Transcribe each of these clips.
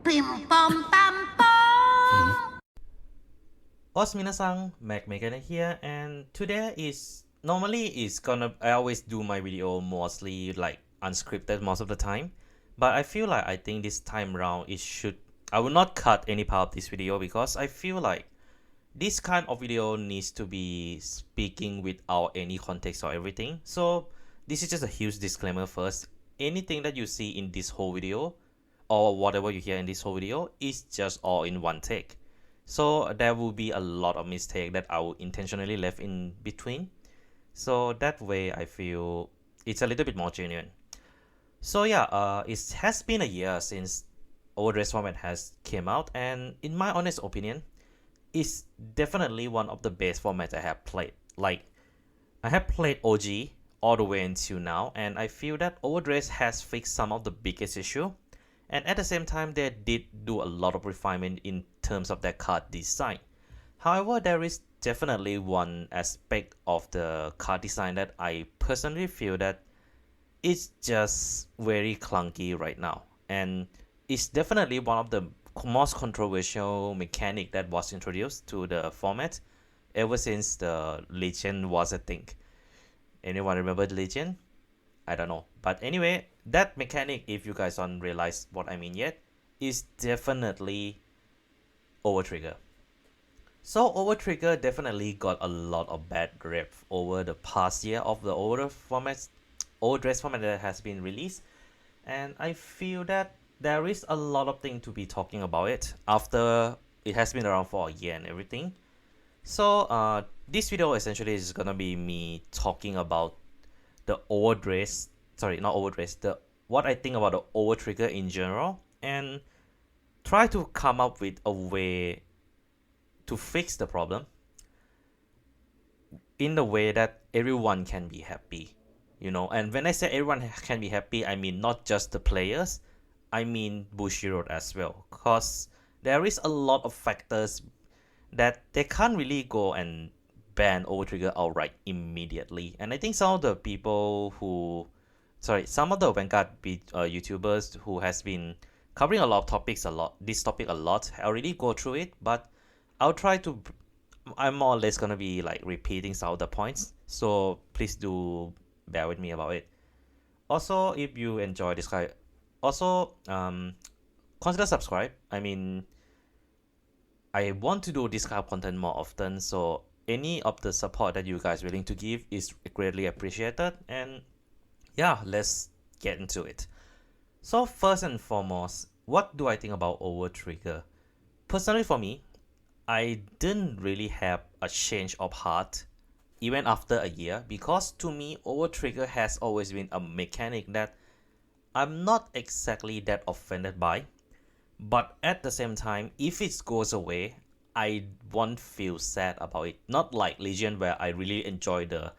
Pim pom pam pom. Minasan, McMegane here, and today is normally I always do my video mostly like unscripted most of the time, but I feel like I think this time around I will not cut any part of this video because I feel like this kind of video needs to be speaking without any context or everything. So this is just a huge disclaimer first. Anything that you see in this whole video or whatever you hear in this whole video is just all in one take. So there will be a lot of mistake that I will intentionally left in between. So that way I feel it's a little bit more genuine. So yeah, it has been a year since Overdress format has came out, and in my honest opinion, it's definitely one of the best formats I have played. Like, I have played OG all the way until now, and I feel that Overdress has fixed some of the biggest issue, and at the same time they did do a lot of refinement in terms of their card design. However, there is definitely one aspect of the card design that I personally feel that it's just very clunky right now, and it's definitely one of the most controversial mechanic that was introduced to the format ever since the Legion was a thing. Anyone remember the Legion? I don't know. But anyway, that mechanic, if you guys don't realize what I mean yet, is definitely Overtrigger. So Overtrigger definitely got a lot of bad rep over the past year of the Overdress format that has been released. And I feel that there is a lot of things to be talking about it after it has been around for a year and everything. So this video essentially is gonna be me talking about the what I think about the Overtrigger in general, and try to come up with a way to fix the problem in the way that everyone can be happy, and when I say everyone can be happy, I mean not just the players, I mean Bushiroad as well, because there is a lot of factors that they can't really go and ban Overtrigger outright immediately. And I think some of the Vanguard YouTubers who has been covering this topic a lot, I already go through it, but I'm more or less gonna be like repeating some of the points, so please do bear with me about it. Also, if you enjoy this guy, consider subscribe. I mean, I want to do this kind of content more often, so any of the support that you guys are willing to give is greatly appreciated. And yeah, let's get into it. So first and foremost, what do I think about Overtrigger? Personally for me, I didn't really have a change of heart even after a year, because to me Overtrigger has always been a mechanic that I'm not exactly that offended by. But at the same time, if it goes away, I won't feel sad about it. Not like Legion, where I really enjoy the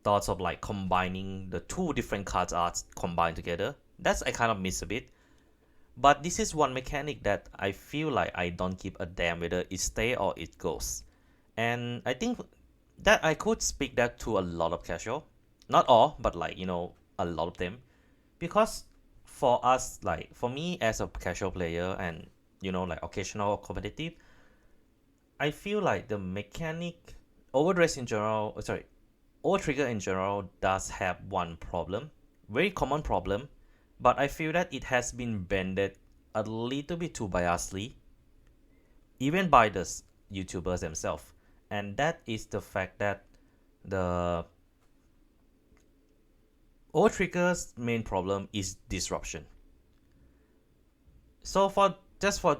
thoughts of like combining the two different cards arts combined together. That's I kind of miss a bit. But this is one mechanic that I feel like I don't give a damn whether it stay or it goes. And I think that I could speak that to a lot of casual. Not all, but like, a lot of them. Because for us, like for me as a casual player and like occasional competitive, I feel like the mechanic Overtrigger in general does have one problem, very common problem, but I feel that it has been bended a little bit too biasly, even by the YouTubers themselves, and that is the fact that the Overtrigger's main problem is disruption. So just for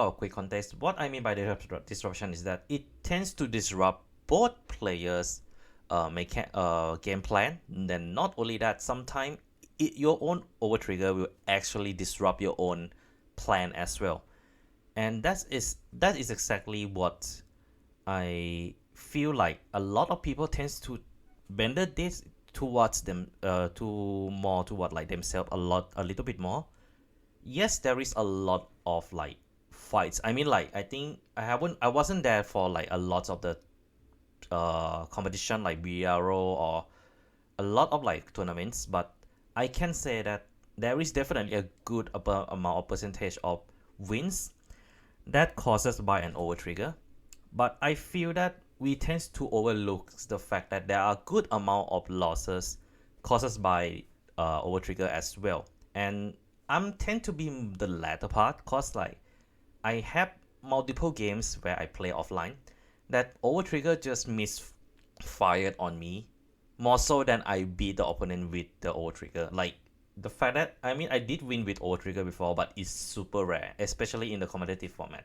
a quick context, what I mean by disruption is that it tends to disrupt both players' game plan. And then not only that, sometimes your own Overtrigger will actually disrupt your own plan as well. And that is exactly what I feel like a lot of people tends to bend this towards them toward like themselves a little bit more. Yes, there is a lot of like fights. I mean, like I think I wasn't there for like a lot of the competition like BRO or a lot of like tournaments, but I can say that there is definitely a good amount of percentage of wins that causes by an overtrigger. But I feel that we tend to overlook the fact that there are a good amount of losses caused by overtrigger as well. And I'm tend to be the latter part, cause like I have multiple games where I play offline that overtrigger just misfired on me more so than I beat the opponent with the overtrigger. Like the fact that I did win with overtrigger before, but it's super rare, especially in the competitive format.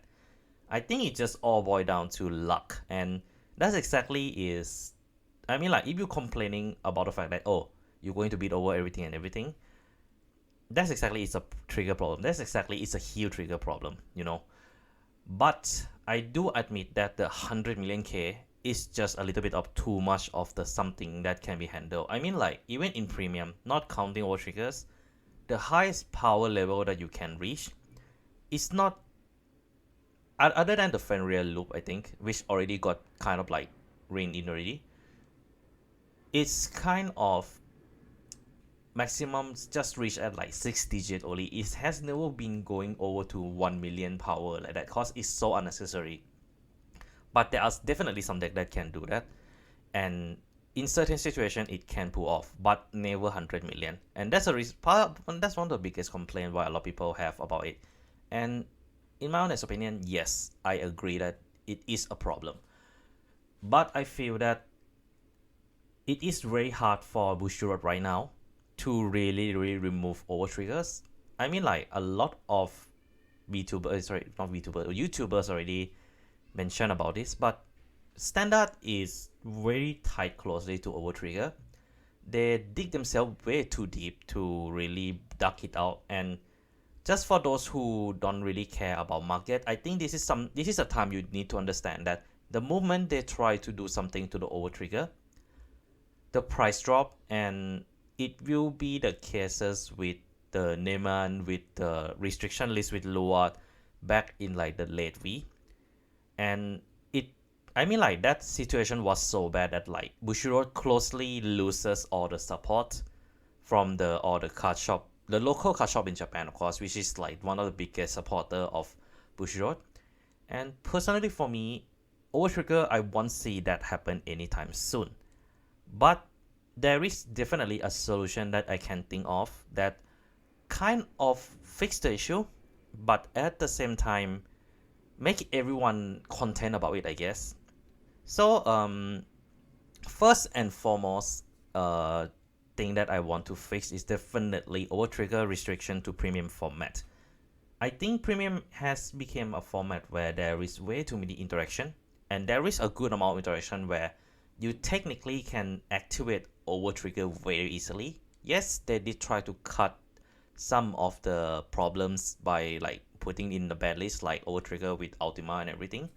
I think it just all boils down to luck, and that's exactly is. Like if you're complaining about the fact that you're going to beat over everything, that's exactly it's a trigger problem. That's exactly it's a heel trigger problem, But I do admit that the 100 million K is just a little bit of too much of the something that can be handled. Like even in premium, not counting over triggers, the highest power level that you can reach is not other than the Fenrir loop, I think, which already got kind of like reined in already. It's kind of maximum just reached at like 6 digit only. It has never been going over to 1 million power like that, cause it's so unnecessary. But there are definitely some deck that can do that, and in certain situations it can pull off, but never 100 million. And that's that's one of the biggest complaints why a lot of people have about it. And in my honest opinion, yes, I agree that it is a problem. But I feel that it is very hard for Bushiroad right now to really remove overtriggers. Like a lot of YouTubers already mentioned about this, but Standard is very tied closely to overtrigger. They dig themselves way too deep to really duck it out. And just for those who don't really care about market, I think this is a time you need to understand that the moment they try to do something to the overtrigger, the price drop, and it will be the cases with the Neyman, with the restriction list with Luat back in like the late V. And like that situation was so bad that like Bushiroad closely loses all the support from the card shop, the local card shop in Japan, of course, which is like one of the biggest supporter of Bushiroad. And personally for me, Overtrigger, I won't see that happen anytime soon. But there is definitely a solution that I can think of that kind of fix the issue, but at the same time make everyone content about it, I guess. So first and foremost thing that I want to fix is definitely overtrigger restriction to premium format. I think premium has become a format where there is way too many interaction, and there is a good amount of interaction where you technically can activate overtrigger very easily. Yes, they did try to cut some of the problems by like putting in the bad list like overtrigger with Ultima and everything.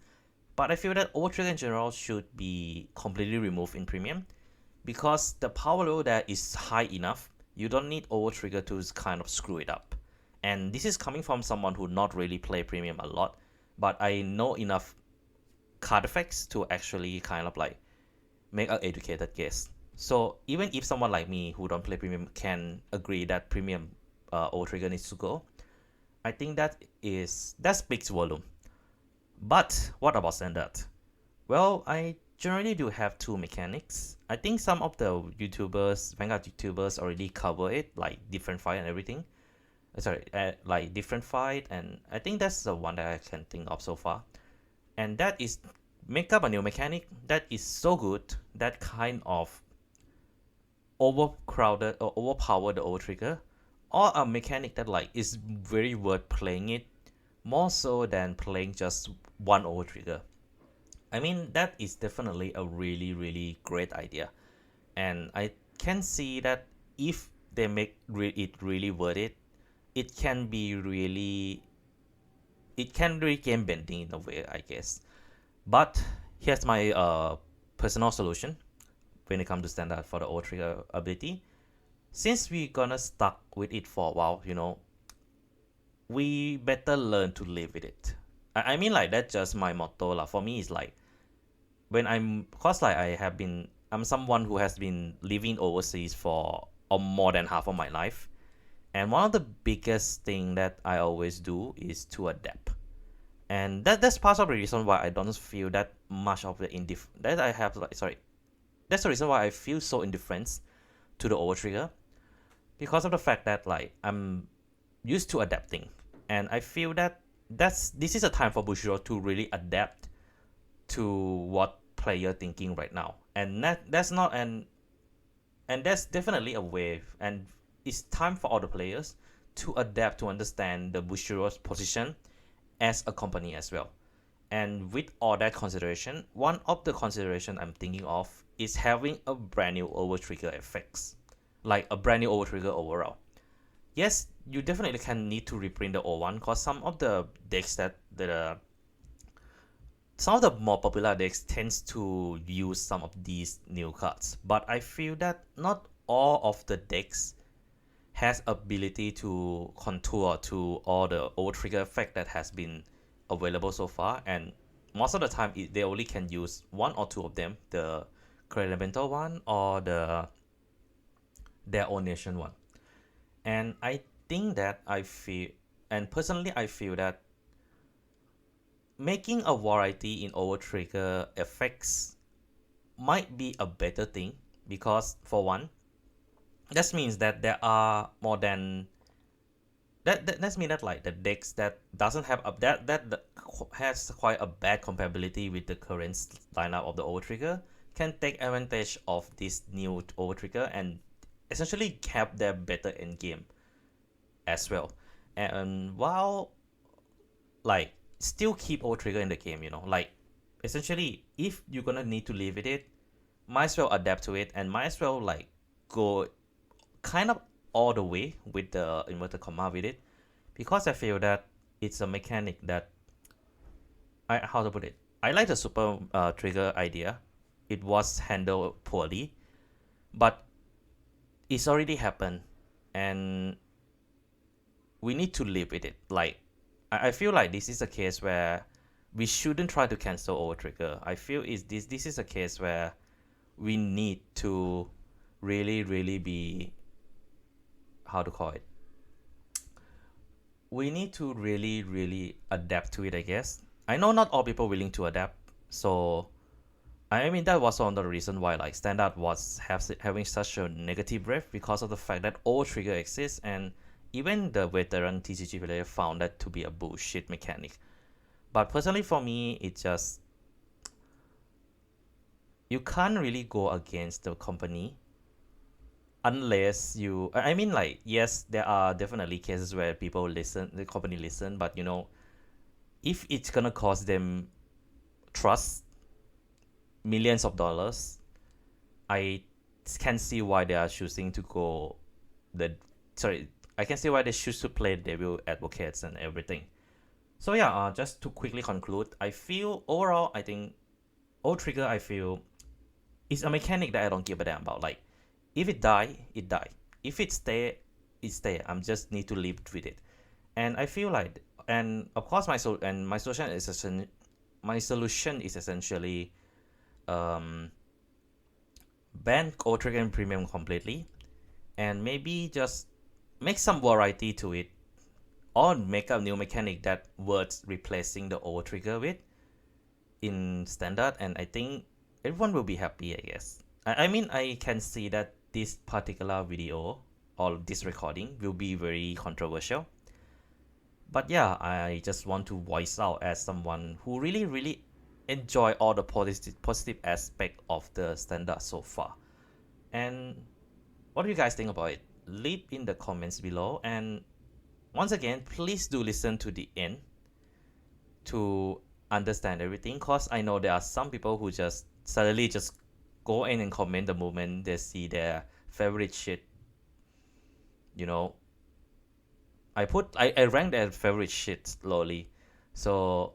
But I feel that overtrigger in general should be completely removed in premium, because the power level there is high enough. You don't need overtrigger to kind of screw it up. And this is coming from someone who not really play premium a lot, but I know enough card effects to actually kind of like make an educated guess. So even if someone like me who don't play premium can agree that premium overtrigger needs to go, I think that speaks volume. But what about standard? Well, I generally do have two mechanics. I think some of the Vanguard YouTubers already cover it, like different fight and everything. Like different fight, and I think that's the one that I can think of so far. And that is make up a new mechanic that is so good that kind of overcrowded or overpower the overtrigger, or a mechanic that like is very worth playing it more so than playing just one overtrigger. That is definitely a really great idea, and I can see that if they make it really worth it, it can really game bending in a way, I guess. But here's my personal solution when it comes to standard for the overtrigger ability. Since we're gonna stuck with it for a while, we better learn to live with it. Like that's just my motto. For me, it's like when I'm someone who has been living overseas for more than half of my life, And one of the biggest thing that I always do is to adapt. And that's part of the reason why I don't feel that much of the that's the reason why I feel so indifferent to the Overtrigger, because of the fact that like I'm used to adapting, and I feel that this is a time for Bushido to really adapt to what player thinking right now, and that's not an and that's definitely a wave, and it's time for all the players to adapt to understand the Bushiroad's position as a company as well. And with all that consideration, one of the consideration I'm thinking of is having a brand new Overtrigger effects, like a brand new Overtrigger overall. Yes, you definitely can need to reprint the old one, because some of the decks some of the more popular decks tends to use some of these new cards, but I feel that not all of the decks has ability to contour to all the Overtrigger effect that has been available so far, and most of the time they only can use one or two of them, the elemental one or their own nation one. And I think that personally I feel that making a variety in Overtrigger effects might be a better thing, because for one, that means that there are more than that means that like the decks that doesn't have that has quite a bad compatibility with the current lineup of the Overtrigger can take advantage of this new Overtrigger and essentially have their better end game as well. And while like still keep Overtrigger in the game, like essentially if you're gonna need to live with it, might as well adapt to it, and might as well like go kind of all the way with the inverted comma with it, because I feel that it's a mechanic that how to put it, I like the super trigger idea. It was handled poorly, but it's already happened, and we need to live with it. Like I feel like this is a case where we shouldn't try to cancel Overtrigger. I feel this is a case where we need to really be, how to call it, we need to really adapt to it, I guess. I know not all people willing to adapt, so I mean that was one of the reason why like standard was having such a negative rep, because of the fact that Overtrigger exists, and even the veteran TCG player found that to be a bullshit mechanic. But personally for me, it just, you can't really go against the company unless you, I mean, like, yes, there are definitely cases where people listen, the company listen, but if it's gonna cost them trust millions of dollars, I can see why they are choosing to go I can see why they choose to play devil advocates and everything. So yeah, just to quickly conclude, I feel overall, I think Overtrigger, I feel, is a mechanic that I don't give a damn about. Like, if it die, it die. If it stay, it stay. I'm just need to live with it. And I feel like, and of course my solution is essentially ban Overtrigger and Premium completely, and maybe just make some variety to it, or make a new mechanic that worth replacing the Overtrigger with in standard, and I think everyone will be happy, I guess. I mean, I can see that this particular video or this recording will be very controversial, but yeah, I just want to voice out as someone who really enjoy all the positive aspect of the standard so far. And what do you guys think about it? Leave in the comments below, and once again, please do listen to the end to understand everything, cause I know there are some people who just suddenly just go in and comment the moment they see their favorite shit. I rank their favorite shit slowly. So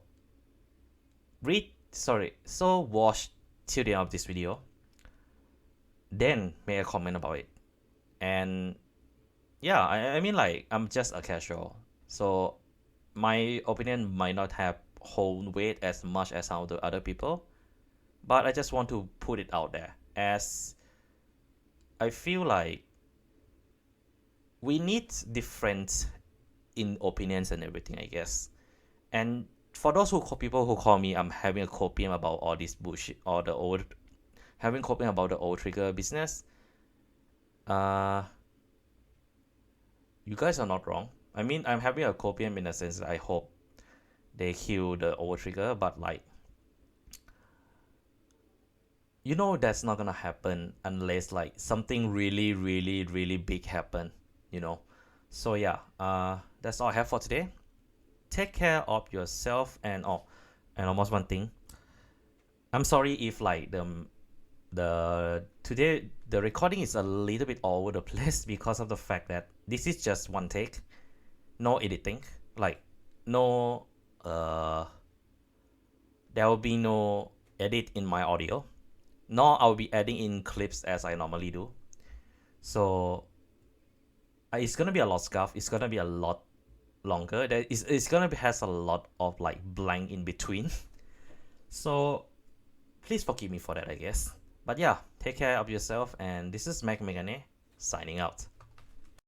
watch till the end of this video, then make a comment about it. And yeah, I mean, like, I'm just a casual, so my opinion might not have hold weight as much as some of the other people, but I just want to put it out there, as I feel like we need different in opinions and everything, I guess. And for those people who call me, I'm having a copium about all this bullshit or having copium about the Overtrigger business. You guys are not wrong. I mean, I'm having a copium in a sense that I hope they kill the Overtrigger, but like, you know, that's not gonna happen unless like something really, really, really big happen, you know. So yeah, that's all I have for today. Take care of yourself, and almost one thing. I'm sorry if like today the recording is a little bit all over the place because of the fact that this is just one take, no editing, like no there will be no edit in my audio, nor I'll be adding in clips as I normally do. So it's gonna be a lot scuff. It's gonna be a lot longer. It's gonna has a lot of like blank in between. So please forgive me for that, I guess. But yeah, take care of yourself, and this is McMegane signing out.